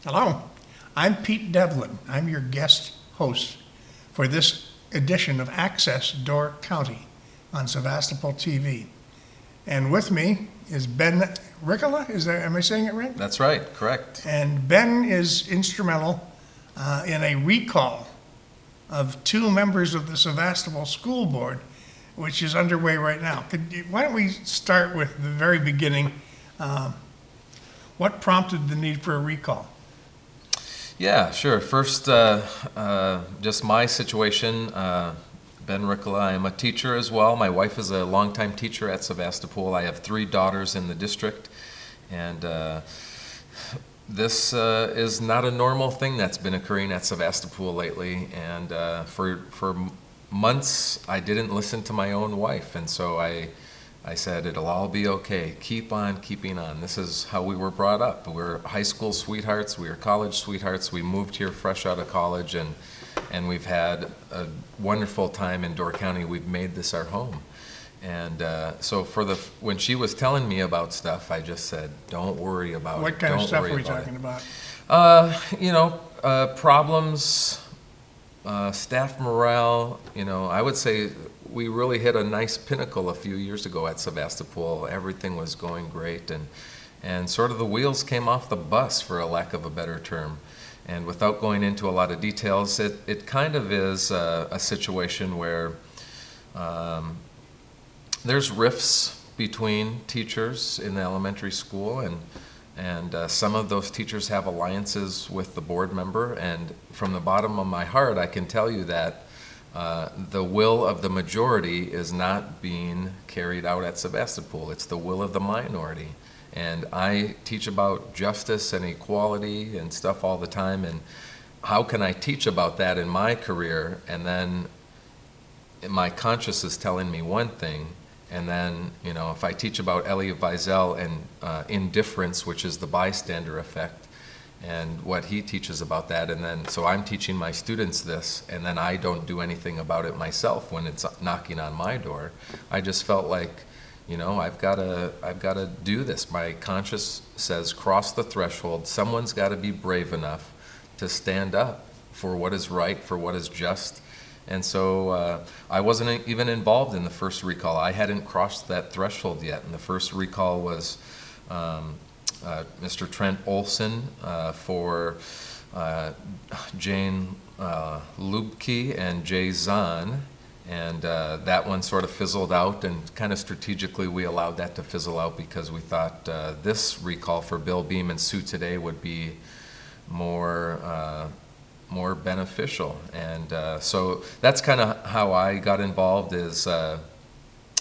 Hello, I'm Pete Devlin. I'm your guest host for this edition of Access Door County on Sevastopol TV. And with me is Ben Rikkola. Am I saying it right? That's right, correct. And Ben is instrumental in a recall of two members of the Sevastopol School Board, which is underway right now. Why don't we start with the very beginning? What prompted the need for a recall? Yeah, sure. First, just my situation. Ben Rikkola, I am a teacher as well. My wife is a longtime teacher at Sevastopol. I have 3 daughters in the district, and this is not a normal thing that's been occurring at Sevastopol lately. And for months, I didn't listen to my own wife, and so I said, it'll all be okay. Keep on keeping on. This is how we were brought up. We were high school sweethearts. We were college sweethearts. We moved here fresh out of college, and we've had a wonderful time in Door County. We've made this our home. And so when she was telling me about stuff, I just said, don't worry about it. What kind of stuff were we talking about? Problems, staff morale. I would say we really hit a nice pinnacle a few years ago at Sevastopol. Everything was going great, and sort of the wheels came off the bus, for a lack of a better term. And without going into a lot of details, it kind of is a situation where there's rifts between teachers in the elementary school, and some of those teachers have alliances with the board member. And from the bottom of my heart, I can tell you that the will of the majority is not being carried out at Sevastopol. It's the will of the minority. And I teach about justice and equality and stuff all the time, and how can I teach about that in my career, and then my conscience is telling me one thing, and then, if I teach about Elie Wiesel and indifference, which is the bystander effect, and what he teaches about that, and then so I'm teaching my students this, and then I don't do anything about it myself when it's knocking on my door. I just felt like, I've got to do this. My conscience says cross the threshold. Someone's got to be brave enough to stand up for what is right, for what is just. And so I wasn't even involved in the first recall. I hadn't crossed that threshold yet, and the first recall was Mr. Trent Olson for Jane Lubke and Jay Zahn, and that one sort of fizzled out, and kind of strategically we allowed that to fizzle out because we thought this recall for Bill Beam and Sue Today would be more beneficial. And so that's kind of how I got involved, is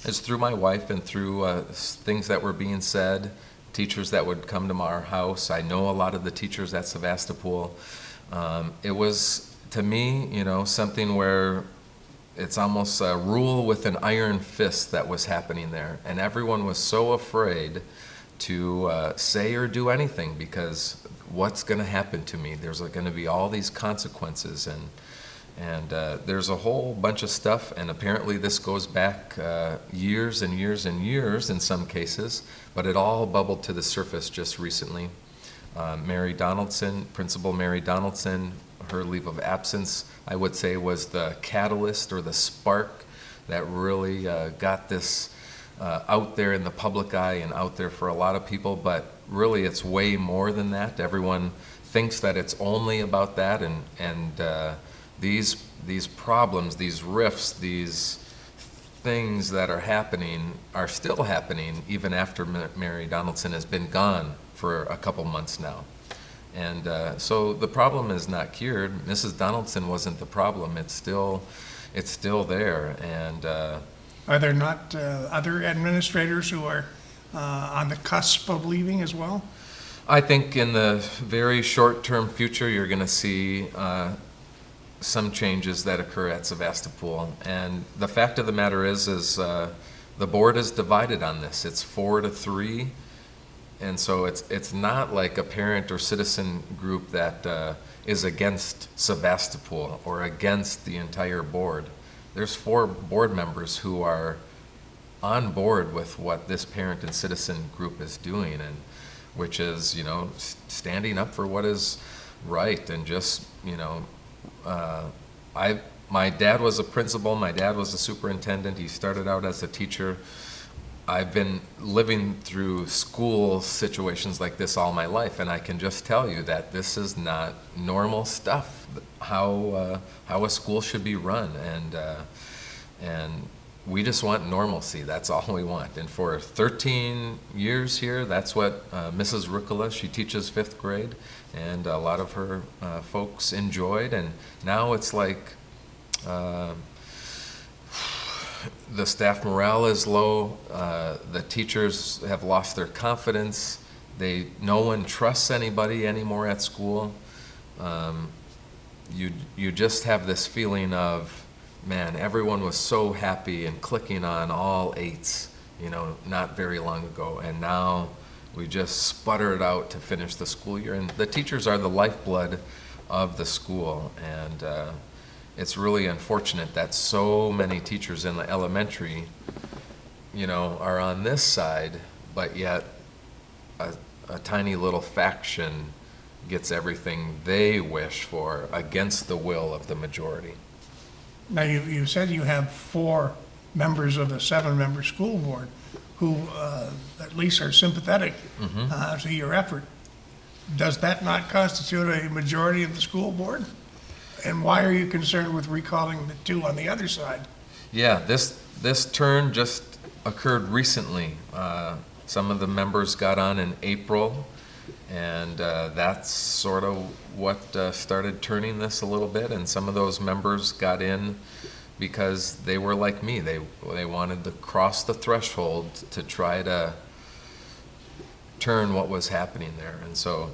through my wife and through things that were being said, teachers that would come to our house. I know a lot of the teachers at Sevastopol. It was, to me, something where it's almost a rule with an iron fist that was happening there. And everyone was so afraid to say or do anything, because what's going to happen to me? There's going to be all these consequences, and there's a whole bunch of stuff, and apparently this goes back years and years and years in some cases, but it all bubbled to the surface just recently. Mary Donaldson, Principal Mary Donaldson, her leave of absence, I would say, was the catalyst or the spark that really got this out there in the public eye and out there for a lot of people. But really it's way more than that. Everyone thinks that it's only about that, and these problems, these rifts, these things that are happening are still happening even after Mary Donaldson has been gone for a couple months now. And so the problem is not cured. Mrs. Donaldson wasn't the problem. It's still there. And are there not other administrators who are on the cusp of leaving as well? I think in the very short-term future, you're going to see some changes that occur at Sevastopol. And the fact of the matter is the board is divided on this. It's 4-3. And so it's not like a parent or citizen group that is against Sevastopol or against the entire board. There's 4 board members who are on board with what this parent and citizen group is doing. And which is, standing up for what is right and just, my dad was a principal, my dad was a superintendent, he started out as a teacher. I've been living through school situations like this all my life, and I can just tell you that this is not normal stuff, how a school should be run, and we just want normalcy. That's all we want. And for 13 years here, that's what Mrs. Rikkola, she teaches 5th grade, and a lot of her folks enjoyed, and now it's like the staff morale is low, the teachers have lost their confidence, no one trusts anybody anymore at school. You just have this feeling of, man, everyone was so happy and clicking on all 8s, not very long ago, and now we just sputter it out to finish the school year. And the teachers are the lifeblood of the school, and it's really unfortunate that so many teachers in the elementary, are on this side, but yet a tiny little faction gets everything they wish for against the will of the majority. Now, you said you have 4 members of the 7-member school board who at least are sympathetic to your effort. Does that not constitute a majority of the school board? And why are you concerned with recalling the 2 on the other side? Yeah, this turn just occurred recently. Some of the members got on in April, and that's sort of what started turning this a little bit. And some of those members got in because they were like me. They wanted to cross the threshold to try to turn what was happening there. And so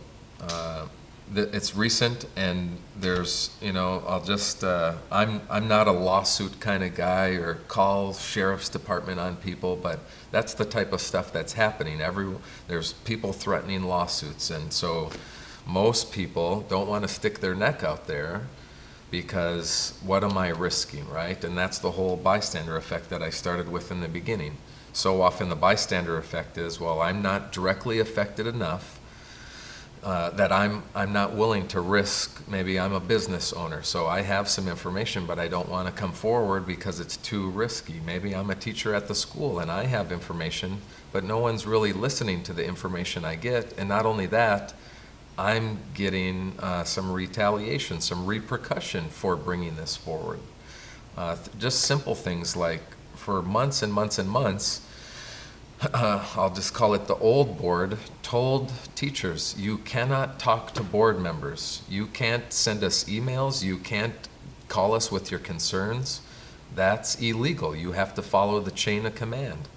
it's recent, and there's, I'll just, I'm not a lawsuit kind of guy or call sheriff's department on people, but that's the type of stuff that's happening. There's people threatening lawsuits, and so most people don't want to stick their neck out there because what am I risking, right? And that's the whole bystander effect that I started with in the beginning. So often the bystander effect is, well, I'm not directly affected enough that I'm not willing to risk. Maybe I'm a business owner, so I have some information, but I don't want to come forward because it's too risky. Maybe I'm a teacher at the school and I have information, but no one's really listening to the information I get. And not only that, I'm getting some retaliation, some repercussion for bringing this forward. Just simple things like, for months and months and months, I'll just call it the old board, told teachers, you cannot talk to board members. You can't send us emails. You can't call us with your concerns. That's illegal. You have to follow the chain of command.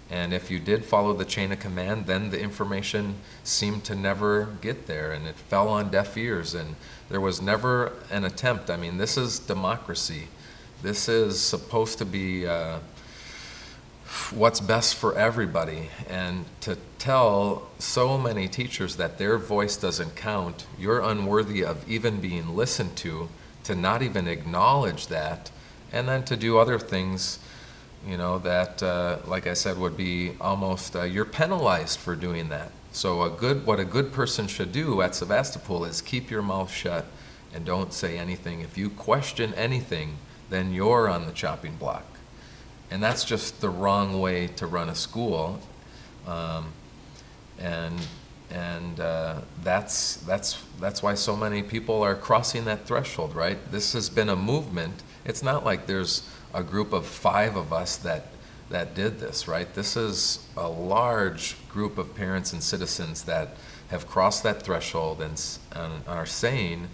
And if you did follow the chain of command, then the information seemed to never get there, and it fell on deaf ears, and there was never an attempt. I mean, this is democracy. This is supposed to be what's best for everybody, and to tell so many teachers that their voice doesn't count, you're unworthy of even being listened to not even acknowledge that, and then to do other things, that, like I said, would be almost, you're penalized for doing that. So what a good person should do at Sevastopol is keep your mouth shut and don't say anything. If you question anything, then you're on the chopping block. And that's just the wrong way to run a school, and that's why so many people are crossing that threshold, right? This has been a movement. It's not like there's a group of 5 of us that did this, right? This is a large group of parents and citizens that have crossed that threshold and are saying,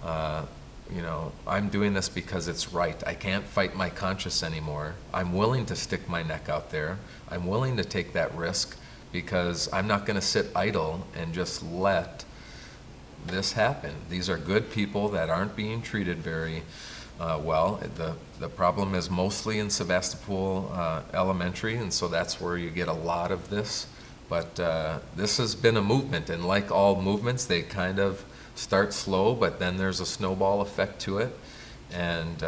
I'm doing this because it's right. I can't fight my conscience anymore. I'm willing to stick my neck out there. I'm willing to take that risk because I'm not going to sit idle and just let this happen. These are good people that aren't being treated very well. The problem is mostly in Sevastopol Elementary, and so that's where you get a lot of this. But this has been a movement, and like all movements, they kind of start slow, but then there's a snowball effect to it. And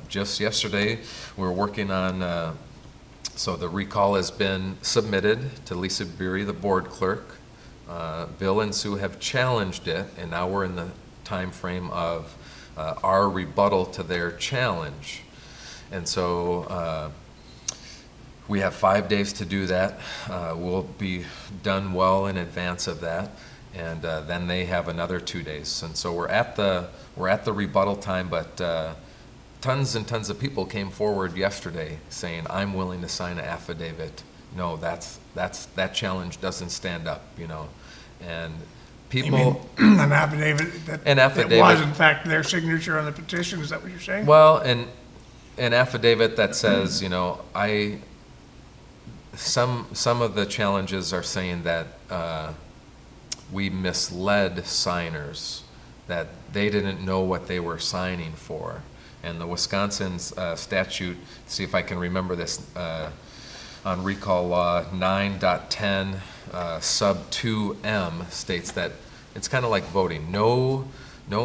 just yesterday, we're working on, so the recall has been submitted to Lisa Beery, the board clerk, Bill and Sue have challenged it, and now we're in the time frame of our rebuttal to their challenge. And so we have 5 days to do that. We'll be done well in advance of that, and then they have another 2 days. And so we're at the rebuttal time, but tons and tons of people came forward yesterday saying, I'm willing to sign an affidavit. No, that challenge doesn't stand up, you know. And people, An affidavit that An affidavit. was in fact their signature on the petition, is that what you're saying? well, an affidavit that says, you know, some of the challenges are saying that we misled signers, that they didn't know what they were signing for. And the Wisconsin statute, see if I can remember this, on recall law 9.10 sub 2M states that it's kind of like voting. No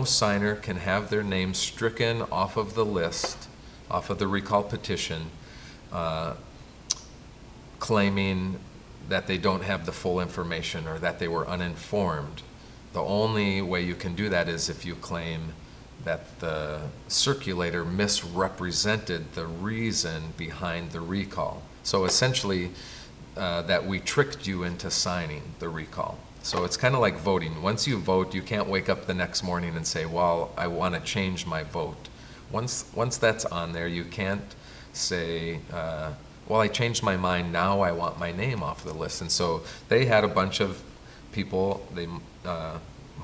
signer can have their name stricken off of the list, off of the recall petition, claiming that they don't have the full information or that they were uninformed. The only way you can do that is if you claim that the circulator misrepresented the reason behind the recall. So essentially, that we tricked you into signing the recall. So it's kind of like voting. Once you vote, you can't wake up the next morning and say, well, I want to change my vote. Once that's on there, you can't say, well, I changed my mind, now I want my name off the list. And so they had a bunch of people,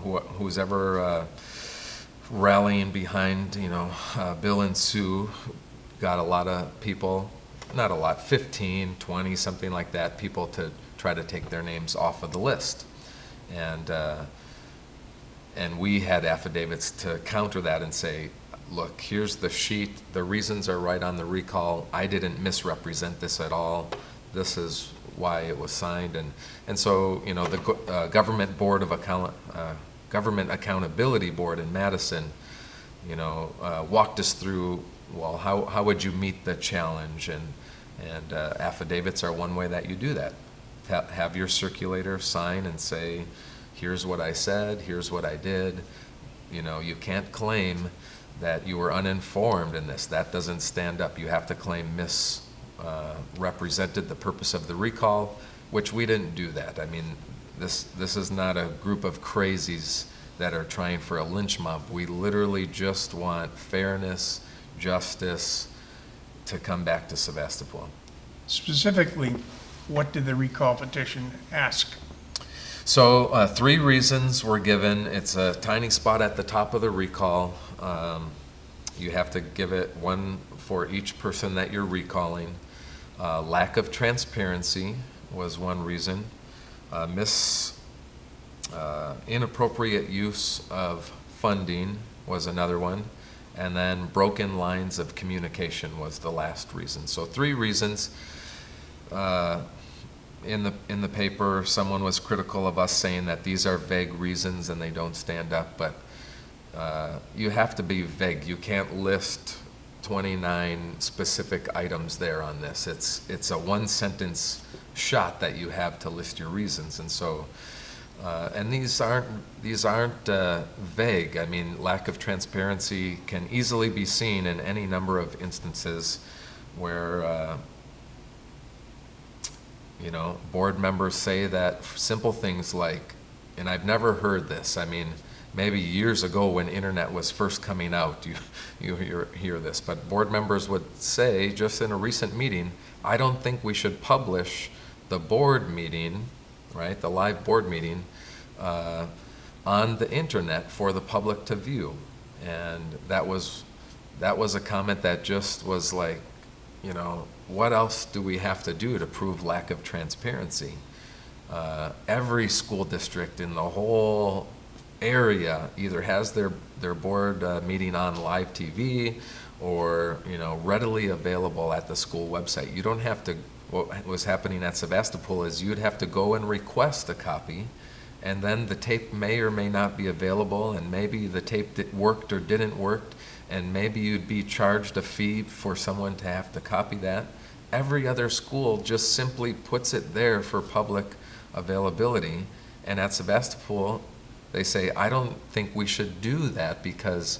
who's ever rallying behind, you know, Bill and Sue, got a lot of people, not a lot, 15, 20, something like that, people to try to take their names off of the list. And we had affidavits to counter that and say, look, here's the sheet, the reasons are right on the recall, I didn't misrepresent this at all, this is why it was signed. And so, you know, the Government Accountability Board in Madison, you know, walked us through, well, how would you meet the challenge? And affidavits are one way that you do that. Have your circulator sign and say, here's what I said, here's what I did. You know, you can't claim that you were uninformed in this. That doesn't stand up. You have to claim misrepresented the purpose of the recall, which we didn't do that. I mean, this is not a group of crazies that are trying for a lynch mob. We literally just want fairness, justice to come back to Sevastopol. Specifically, what did the recall petition ask? So 3 reasons were given. It's a tiny spot at the top of the recall. You have to give it one for each person that you're recalling. Lack of transparency was one reason. Inappropriate use of funding was another one. And then broken lines of communication was the last reason. So 3 reasons. In the paper, someone was critical of us saying that these are vague reasons and they don't stand up, but you have to be vague. You can't list 29 specific items there on this. It's a 1-sentence shot that you have to list your reasons, and so and these aren't vague. I mean, lack of transparency can easily be seen in any number of instances where you know, board members say that simple things like, and I've never heard this, I mean, maybe years ago when internet was first coming out, you hear this, but board members would say, just in a recent meeting, I don't think we should publish the board meeting, right, the live board meeting, on the internet for the public to view. And that was a comment that just was like, you know, what else do we have to do to prove lack of transparency? Every school district in the whole area either has their board meeting on live TV or, you know, readily available at the school website. You don't have to, what was happening at Sevastopol is you'd have to go and request a copy, and then the tape may or may not be available, and maybe the tape worked or didn't work, and maybe you'd be charged a fee for someone to have to copy that. Every other school just simply puts it there for public availability, And at Sevastopol, they say, I don't think we should do that because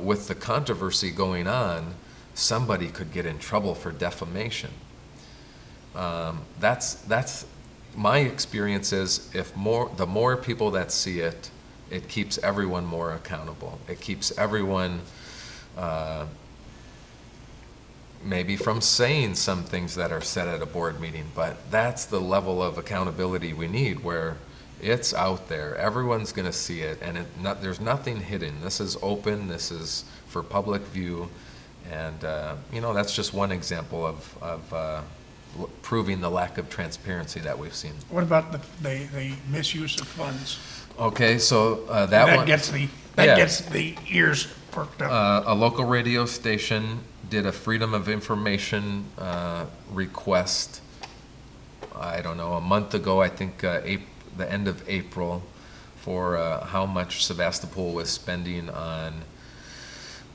with the controversy going on, somebody could get in trouble for defamation. That's my experience is the more people that see it, it keeps everyone more accountable. It keeps everyone maybe from saying some things that are said at a board meeting, but that's the level of accountability we need, where it's out there, everyone's going to see it, and there's nothing hidden. This is open, this is for public view, and that's just one example of proving the lack of transparency that we've seen. What about the misuse of funds? Okay, so that That one gets the ears perked up. a local radio station did a Freedom of Information request, I don't know, a month ago, I think the end of April, for how much Sevastopol was spending on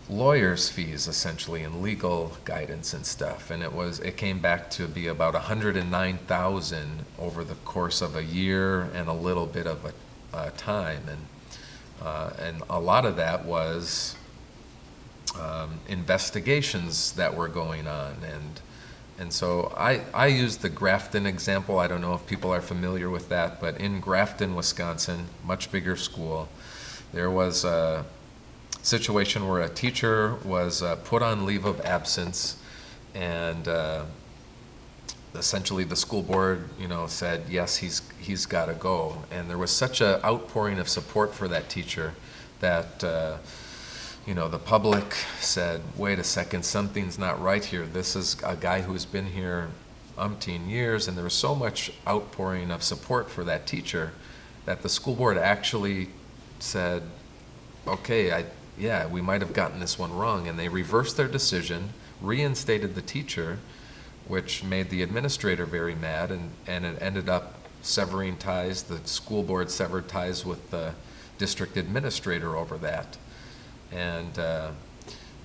lawyers' fees, essentially, and legal guidance and stuff. And it came back to be about $109,000 over the course of a year and a little bit of a time. And a lot of that was investigations that were going on, and so I used the Grafton example. I don't know if people are familiar with that, but in Grafton, Wisconsin, much bigger school, there was a situation where a teacher was put on leave of absence, and essentially the school board said yes, he's got to go. And there was such an outpouring of support for that teacher that the public said, wait a second, something's not right here. This is a guy who's been here umpteen years, and there was so much outpouring of support for that teacher that the school board actually said, okay, we might have gotten this one wrong, and they reversed their decision, reinstated the teacher, which made the administrator very mad, and it ended up severing ties. The school board severed ties with the district administrator over that. And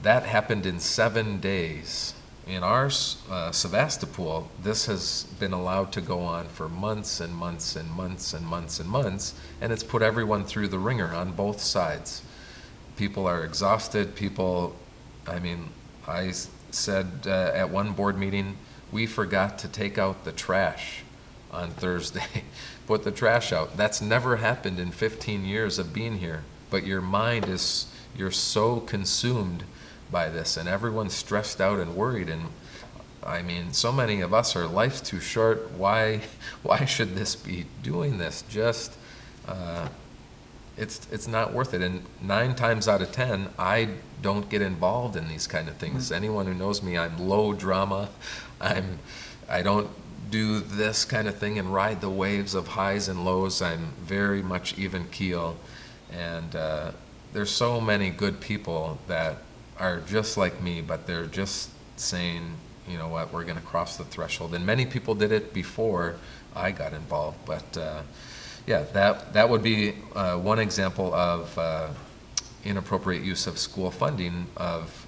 that happened in 7 days. In our Sevastopol, this has been allowed to go on for months and months and months and months and months, and it's put everyone through the ringer on both sides. People are exhausted. I said at one board meeting, we forgot to take out the trash on Thursday. Put the trash out. That's never happened in 15 years of being here, but your mind is, you're so consumed by this, and everyone's stressed out and worried, and so many of us, our life's too short. Why should this be doing this? Just it's not worth it. And 9 times out of 10, I don't get involved in these kind of things. Anyone who knows me, I'm low drama. I don't do this kind of thing and ride the waves of highs and lows. I'm very much even keel, and there's so many good people that are just like me, but they're just saying, you know what, we're going to cross the threshold. And many people did it before I got involved. But that would be one example of inappropriate use of school funding, of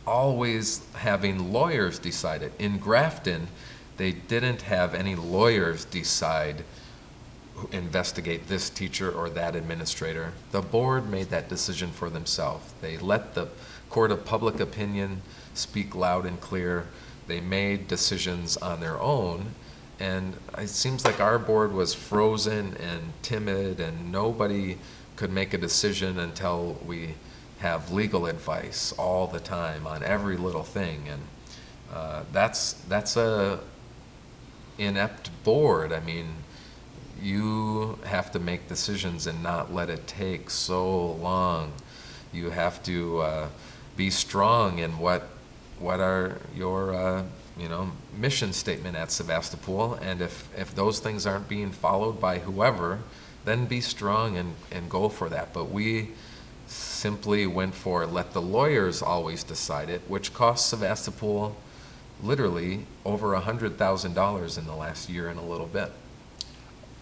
always having lawyers decide it. In Grafton, they didn't have any lawyers decide, investigate this teacher or that administrator. The board made that decision for themselves. They let the court of public opinion speak loud and clear. They made decisions on their own, and it seems like our board was frozen and timid, and nobody could make a decision until we have legal advice all the time on every little thing. And that's a inept board. I mean, you have to make decisions and not let it take so long. You have to be strong in what are your mission statement at Sevastopol, and if those things aren't being followed by whoever, then be strong and go for that. But we simply went for let the lawyers always decide it, which cost Sevastopol literally over $100,000 in the last year and a little bit.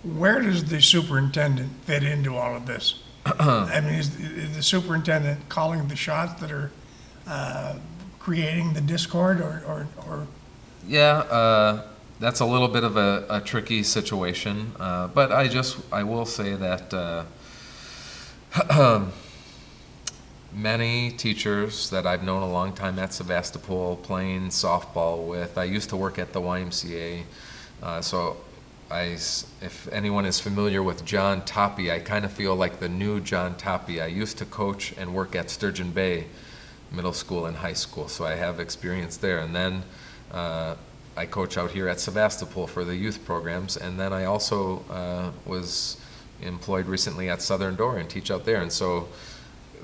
Where does the superintendent fit into all of this? I mean, is the superintendent calling the shots that are creating the discord, or? Yeah, that's a little bit of a tricky situation, but I will say that many teachers that I've known a long time at Sevastopol playing softball with, I used to work at the YMCA, so if anyone is familiar with John Toppy, I kind of feel like the new John Toppy. I used to coach and work at Sturgeon Bay Middle School and High School, so I have experience there. And then I coach out here at Sevastopol for the youth programs, and then I also was employed recently at Southern Door and teach out there. And so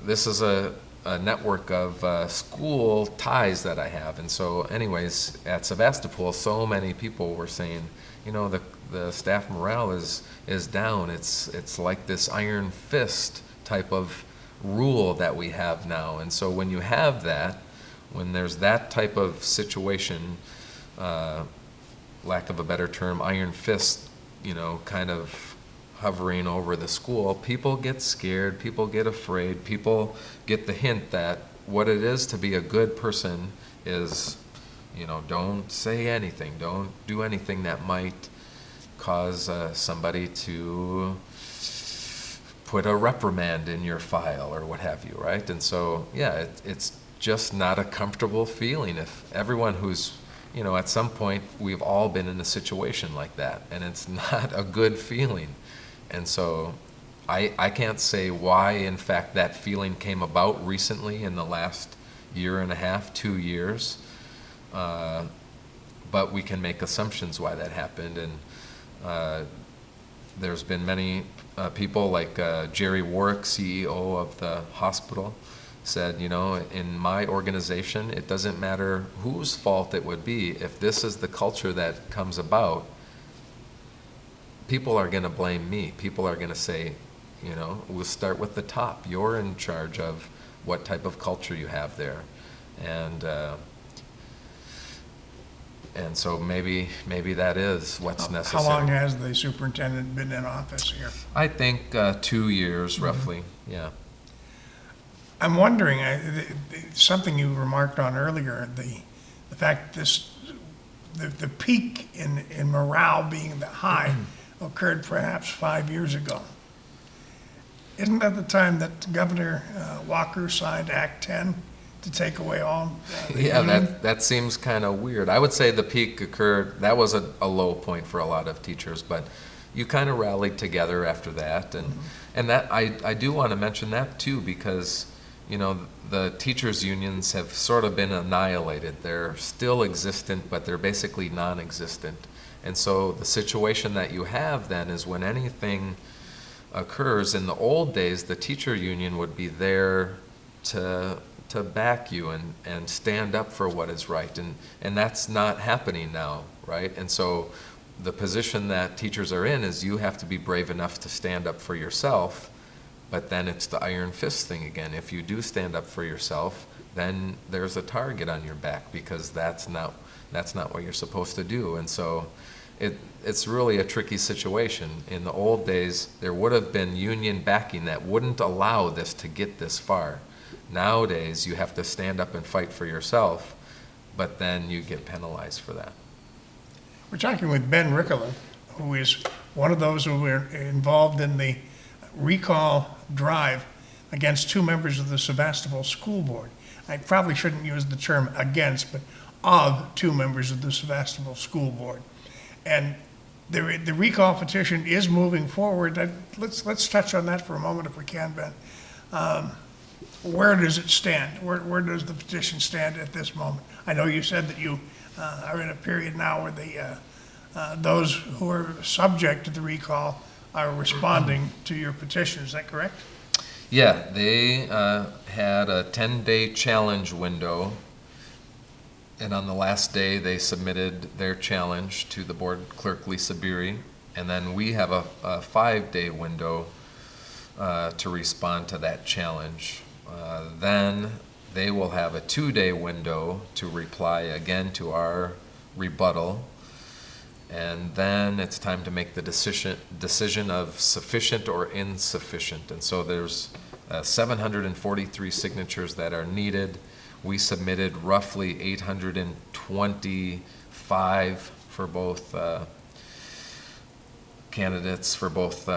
this is a network of school ties that I have. And so anyways, at Sevastopol, so many people were saying, you know, the staff morale is down. It's like this iron fist type of rule that we have now. And so when you have that, when there's that type of situation, lack of a better term, iron fist, you know, kind of hovering over the school, people get scared, people get afraid, people get the hint that what it is to be a good person is, you know, don't say anything, don't do anything that might cause somebody to put a reprimand in your file or what have you, right? And so, yeah, it's just not a comfortable feeling. If everyone who's, you know, at some point we've all been in a situation like that, and it's not a good feeling. And so I can't say why, in fact, that feeling came about recently in the last year and a half, 2 years, but we can make assumptions why that happened. And there's been many people like Jerry Warwick, CEO of the hospital, said, you know, in my organization, it doesn't matter whose fault it would be. If this is the culture that comes about, people are going to blame me. People are going to say, you know, we'll start with the top. You're in charge of what type of culture you have there. And so maybe that is what's necessary. How long has the superintendent been in office here? I think 2 years, roughly, yeah. I'm wondering, something you remarked on earlier, the fact the peak in morale being that high occurred perhaps 5 years ago. Isn't that the time that Governor Walker signed Act 10 to take away all yeah, that seems kind of weird. I would say the peak occurred, that was a low point for a lot of teachers, but you kind of rallied together after that. And that I do want to mention that too, because, you know, the teachers' unions have sort of been annihilated. They're still existent, but they're basically non-existent. And so the situation that you have then is when anything occurs, in the old days, the teacher union would be there to back you and stand up for what is right. And that's not happening now, right? And so the position that teachers are in is you have to be brave enough to stand up for yourself, but then it's the iron fist thing again. If you do stand up for yourself, then there's a target on your back, because that's not what you're supposed to do. And so it's really a tricky situation. In the old days, there would have been union backing that wouldn't allow this to get this far. Nowadays, you have to stand up and fight for yourself, but then you get penalized for that. We're talking with Ben Rikkola, who is one of those who were involved in the recall drive against 2 members of the Sevastopol School Board. I probably shouldn't use the term against, but of 2 members of the Sevastopol School Board. And the recall petition is moving forward. Let's touch on that for a moment if we can, Ben. Where does it stand? Where does the petition stand at this moment? I know you said that you are in a period now where those who are subject to the recall are responding to your petition. Is that correct? Yeah, they had a 10-day challenge window, and on the last day they submitted their challenge to the board clerk, Lisa Beery, and then we have a 5-day window to respond to that challenge. Then they will have a 2-day window to reply again to our rebuttal, and then it's time to make the decision of sufficient or insufficient. And so there's 743 signatures that are needed. We submitted roughly 825 for both candidates, for both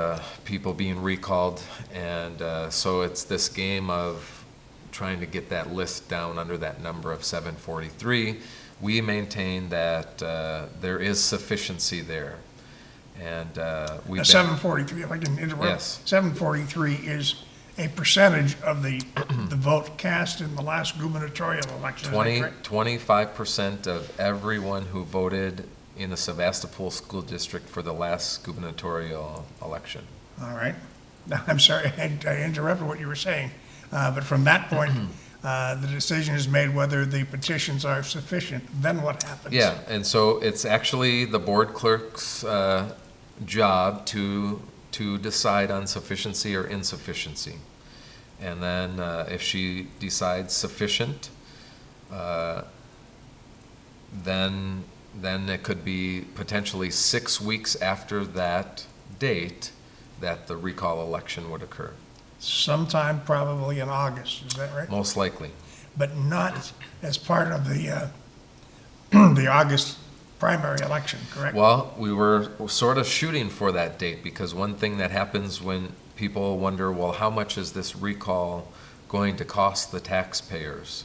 people being recalled. And so it's this game of trying to get that list down under that number of 743. We maintain that there is sufficiency there. And we've been, 743, if I can interrupt. Yes. 743 is a percentage of the vote cast in the last gubernatorial election. 25% of everyone who voted in the Sevastopol School District for the last gubernatorial election. All right. Now, I'm sorry, I interrupted what you were saying. But from that point, the decision is made whether the petitions are sufficient. Then what happens? Yeah, and so it's actually the board clerk's job to decide on sufficiency or insufficiency. And then if she decides sufficient, then it could be potentially 6 weeks after that date that the recall election would occur. Sometime probably in August, is that right? Most likely. But not as part of the the August primary election, correct? Well, we were sort of shooting for that date because one thing that happens when people wonder, well, how much is this recall going to cost the taxpayers?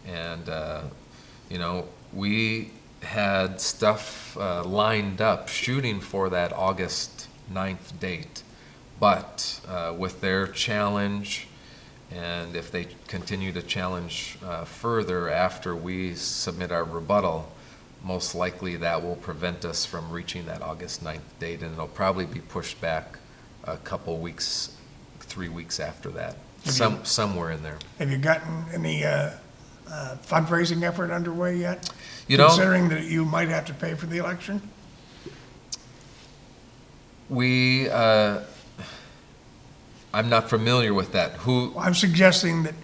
And, we had stuff lined up shooting for that August 9th date. But with their challenge, and if they continue to challenge further after we submit our rebuttal, most likely that will prevent us from reaching that August 9th date, and it'll probably be pushed back a couple weeks, 3 weeks after that, somewhere in there. Have you gotten any fundraising effort underway yet? Considering that you might have to pay for the election? I'm not familiar with that. I'm suggesting that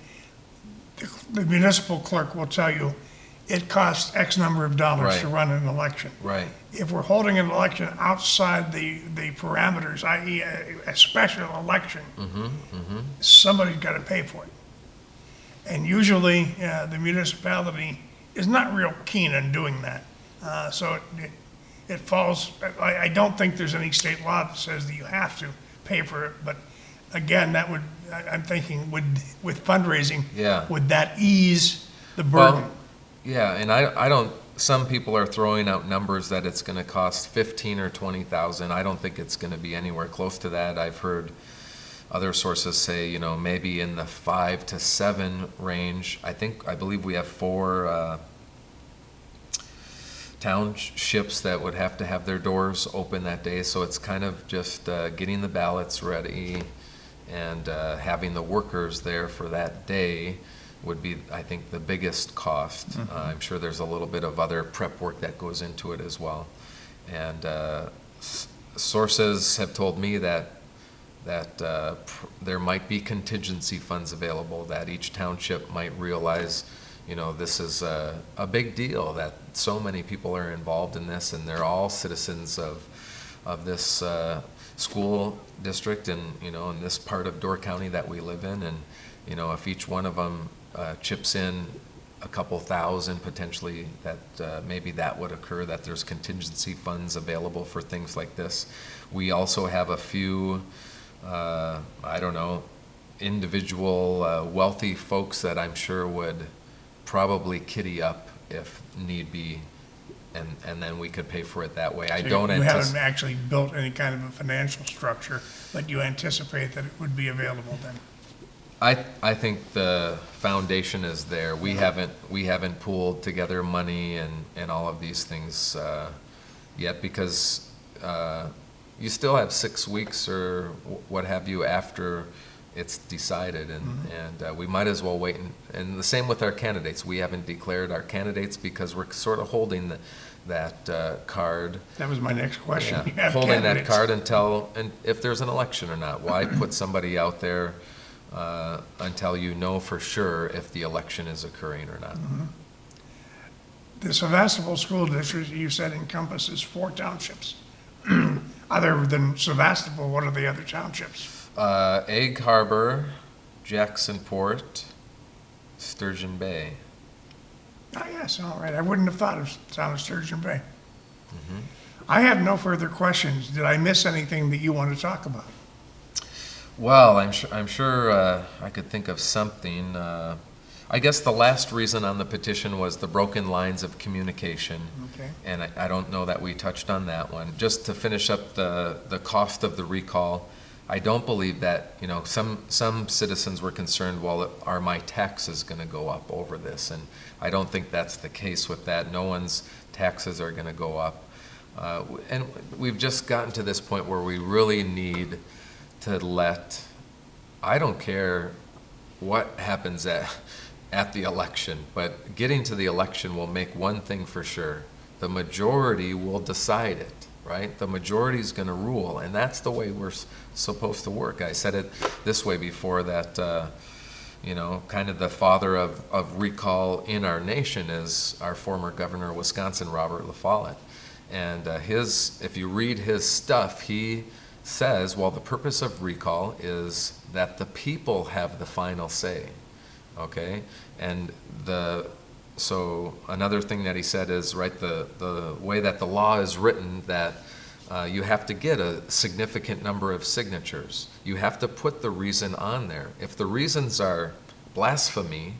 the municipal clerk will tell you it costs X number of dollars to run an election. Right. If we're holding an election outside the parameters, i.e. a special election, somebody's got to pay for it. And usually the municipality is not real keen on doing that. So it falls, I don't think there's any state law that says that you have to pay for it, but again, that would, I'm thinking, with fundraising, would that ease the burden? Well, yeah, and I don't, some people are throwing out numbers that it's going to cost 15 or 20,000. I don't think it's going to be anywhere close to that. I've heard other sources say, maybe in the 5 to 7 range. I believe we have 4 townships that would have to have their doors open that day. So it's kind of just getting the ballots ready and having the workers there for that day would be, I think, the biggest cost. I'm sure there's a little bit of other prep work that goes into it as well. And sources have told me that there might be contingency funds available, that each township might realize, this is a big deal, that so many people are involved in this, and they're all citizens of this school district and, in this part of Door County that we live in. And, if each one of them chips in a couple thousand potentially, that maybe that would occur, that there's contingency funds available for things like this. We also have a few, individual wealthy folks that I'm sure would probably kitty up if need be, and then we could pay for it that way. So you haven't actually built any kind of a financial structure, but you anticipate that it would be available then? I think the foundation is there. We haven't pooled together money and all of these things yet, because you still have 6 weeks or what have you after it's decided, and we might as well wait. And the same with our candidates. We haven't declared our candidates because we're sort of holding that card. That was my next question. Yeah, holding that card until, and if there's an election or not. Why put somebody out there until you know for sure if the election is occurring or not? The Sevastopol School District, you said, encompasses 4 townships. Other than Sevastopol, what are the other townships? Egg Harbor, Jacksonport, Sturgeon Bay. Oh, yes, all right. I wouldn't have thought of the town of Sturgeon Bay. I have no further questions. Did I miss anything that you want to talk about? Well, I'm sure I could think of something. I guess the last reason on the petition was the broken lines of communication. Okay. And I don't know that we touched on that one. Just to finish up the cost of the recall, I don't believe that, some citizens were concerned, well, are my taxes going to go up over this? And I don't think that's the case with that. No one's taxes are going to go up. And we've just gotten to this point where we really need to I don't care what happens at the election, but getting to the election will make one thing for sure. The majority will decide it, right? The majority is going to rule, and that's the way we're supposed to work. I said it this way before, that kind of the father of recall in our nation is our former governor of Wisconsin, Robert La Follette. And if you read his stuff, he says, well, the purpose of recall is that the people have the final say, okay? And so another thing that he said is, right, the way that the law is written, that you have to get a significant number of signatures. You have to put the reason on there. If the reasons are blasphemy,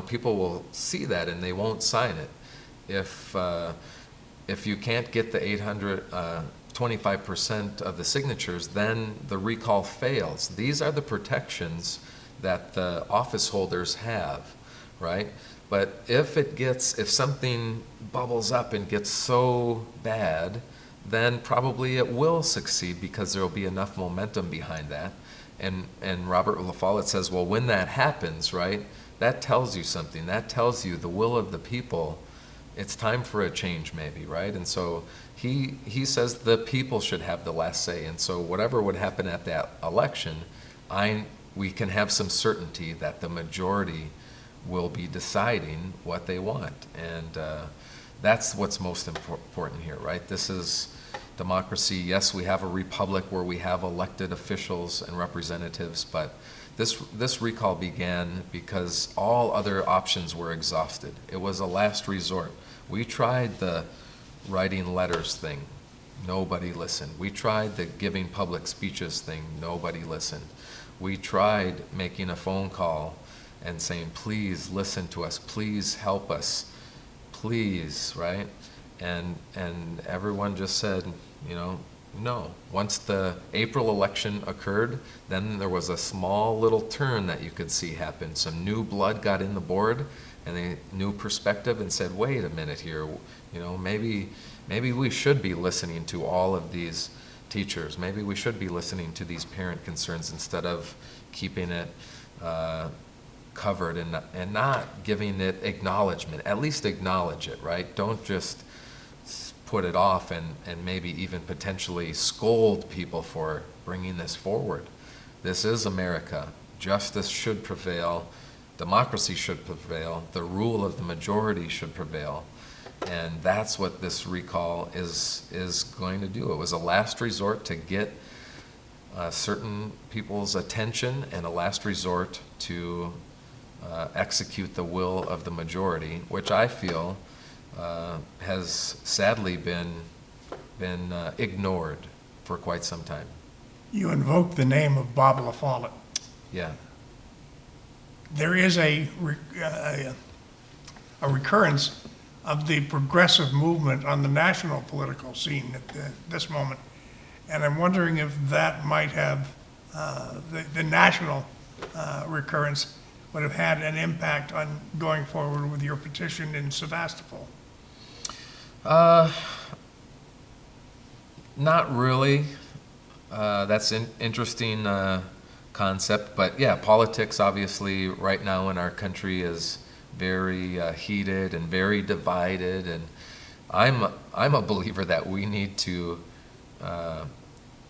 people will see that and they won't sign it. If you can't get the 25% of the signatures, then the recall fails. These are the protections that the office holders have, right? But if something bubbles up and gets so bad, then probably it will succeed because there will be enough momentum behind that. And Robert La Follette says, well, when that happens, right, that tells you something. That tells you the will of the people. It's time for a change maybe, right? And so he says the people should have the last say. And so whatever would happen at that election, we can have some certainty that the majority will be deciding what they want. And that's what's most important here, right? This is democracy. Yes, we have a republic where we have elected officials and representatives, but this recall began because all other options were exhausted. It was a last resort. We tried the writing letters thing. Nobody listened. We tried the giving public speeches thing. Nobody listened. We tried making a phone call and saying, please listen to us. Please help us. Please, right? And everyone just said, no. Once the April election occurred, then there was a small little turn that you could see happen. Some new blood got in the board, and a new perspective, and said, wait a minute here, maybe we should be listening to all of these teachers. Maybe we should be listening to these parent concerns instead of keeping it covered and not giving it acknowledgement. At least acknowledge it, right? Don't just put it off and maybe even potentially scold people for bringing this forward. This is America. Justice should prevail. Democracy should prevail. The rule of the majority should prevail. And that's what this recall is going to do. It was a last resort to get certain people's attention and a last resort to execute the will of the majority, which I feel has sadly been ignored for quite some time. You invoked the name of Bob La Follette. Yeah. There is a recurrence of the progressive movement on the national political scene at this moment. And I'm wondering if that might have, the national recurrence would have had an impact on going forward with your petition in Sevastopol. Not really. That's an interesting concept, but yeah, politics obviously right now in our country is very heated and very divided, and I'm a believer that we need to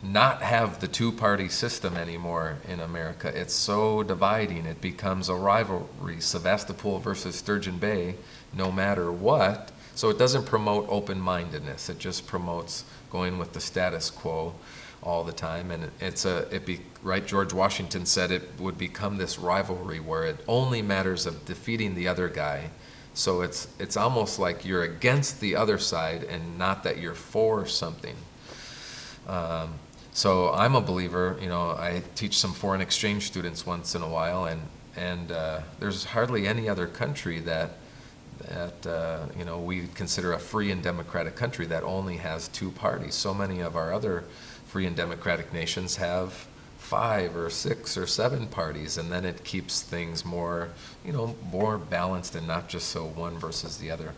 not have the two-party system anymore in America. It's so dividing. It becomes a rivalry, Sevastopol versus Sturgeon Bay, no matter what. So it doesn't promote open-mindedness. It just promotes going with the status quo all the time. And right, George Washington said it would become this rivalry where it only matters of defeating the other guy, So it's almost like you're against the other side and not that you're for something. So I'm a believer, I teach some foreign exchange students once in a while, and there's hardly any other country that we consider a free and democratic country that only has two parties. So many of our other free and democratic nations have 5 or 6 or 7 parties, and then it keeps things more balanced and not just so one versus the other.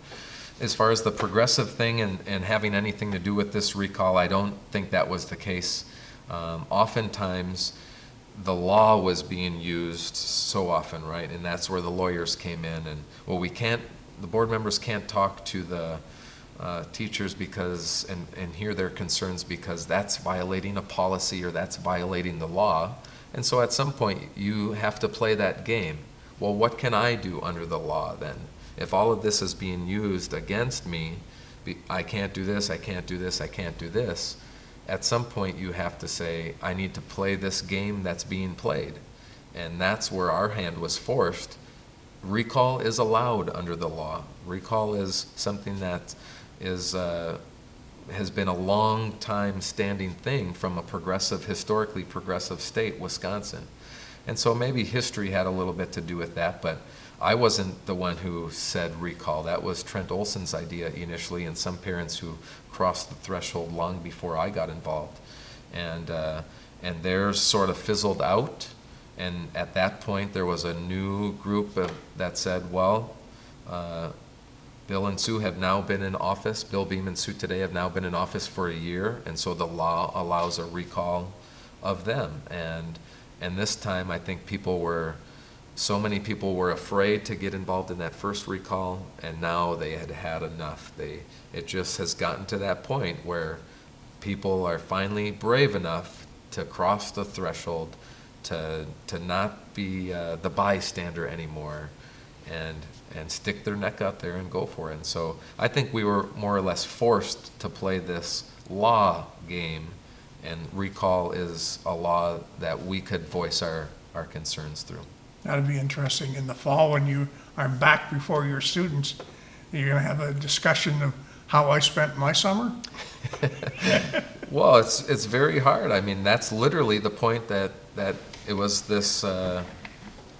As far as the progressive thing and having anything to do with this recall, I don't think that was the case. Oftentimes, the law was being used so often, right? And that's where the lawyers came in. And, the board members can't talk to the teachers because, and hear their concerns because that's violating a policy or that's violating the law. And so at some point, you have to play that game. Well, what can I do under the law then? If all of this is being used against me, I can't do this, I can't do this, I can't do this. At some point you have to say, I need to play this game that's being played. And that's where our hand was forced. Recall is allowed under the law. Recall is something that has been a long time standing thing from a historically progressive state, Wisconsin. And so maybe history had a little bit to do with that, but I wasn't the one who said recall. That was Trent Olson's idea initially, and some parents who crossed the threshold long before I got involved. And theirs sort of fizzled out, and at that point there was a new group that said, well, Bill and Sue have now been in office. Bill Beam and Sue today have now been in office for a year, and so the law allows a recall of them. And this time I think so many people were afraid to get involved in that first recall, and now they had had enough. It just has gotten to that point where people are finally brave enough to cross the threshold, to not be the bystander anymore, and stick their neck out there and go for it. And so I think we were more or less forced to play this law game, and recall is a law that we could voice our concerns through. That'd be interesting. In the fall, when you are back before your students, you're going to have a discussion of how I spent my summer? Well, it's very hard. I mean, that's literally the point that it was this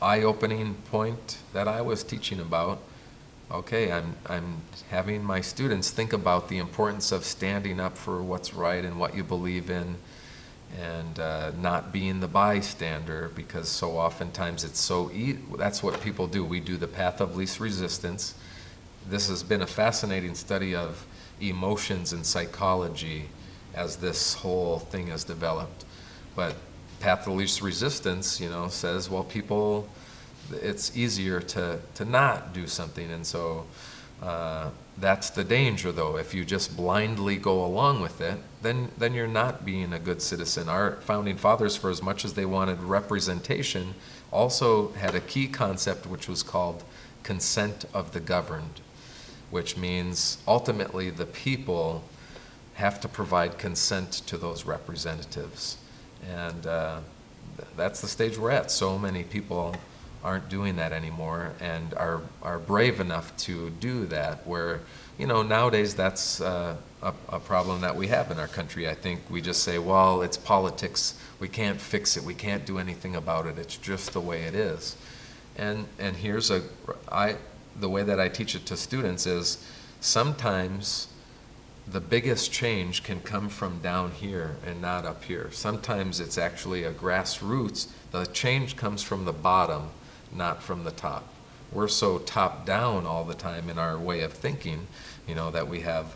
eye-opening point that I was teaching about. Okay, I'm having my students think about the importance of standing up for what's right and what you believe in, and not being the bystander, because so oftentimes that's what people do. We do the path of least resistance. This has been a fascinating study of emotions and psychology as this whole thing has developed. But path of least resistance, says, well, people, it's easier to not do something. And so that's the danger, though. If you just blindly go along with it, then you're not being a good citizen. Our founding fathers, for as much as they wanted representation, also had a key concept which was called consent of the governed, which means ultimately the people have to provide consent to those representatives. And that's the stage we're at. So many people aren't doing that anymore and are brave enough to do that, where, nowadays that's a problem that we have in our country. I think we just say, well, it's politics, we can't fix it, we can't do anything about it, it's just the way it is. And here's the way that I teach it to students is, sometimes the biggest change can come from down here and not up here. Sometimes it's actually a grassroots. The change comes from the bottom, not from the top. We're so top down all the time in our way of thinking, that we have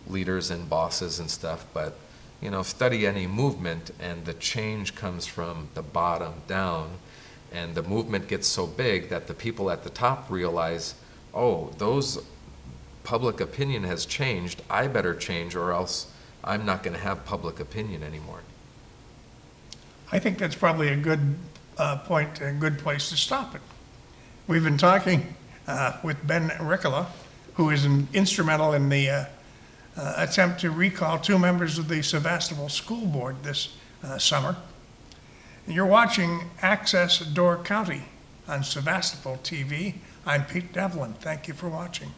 leaders and bosses and stuff, but study any movement and the change comes from the bottom down, and the movement gets so big that the people at the top realize, oh, those public opinion has changed, I better change or else I'm not going to have public opinion anymore. I think that's probably a good point, a good place to stop it. We've been talking with Ben Rikkola, who is instrumental in the attempt to recall 2 members of the Sevastopol School Board this summer. You're watching Access Door County on Sevastopol TV. I'm Pete Devlin. Thank you for watching.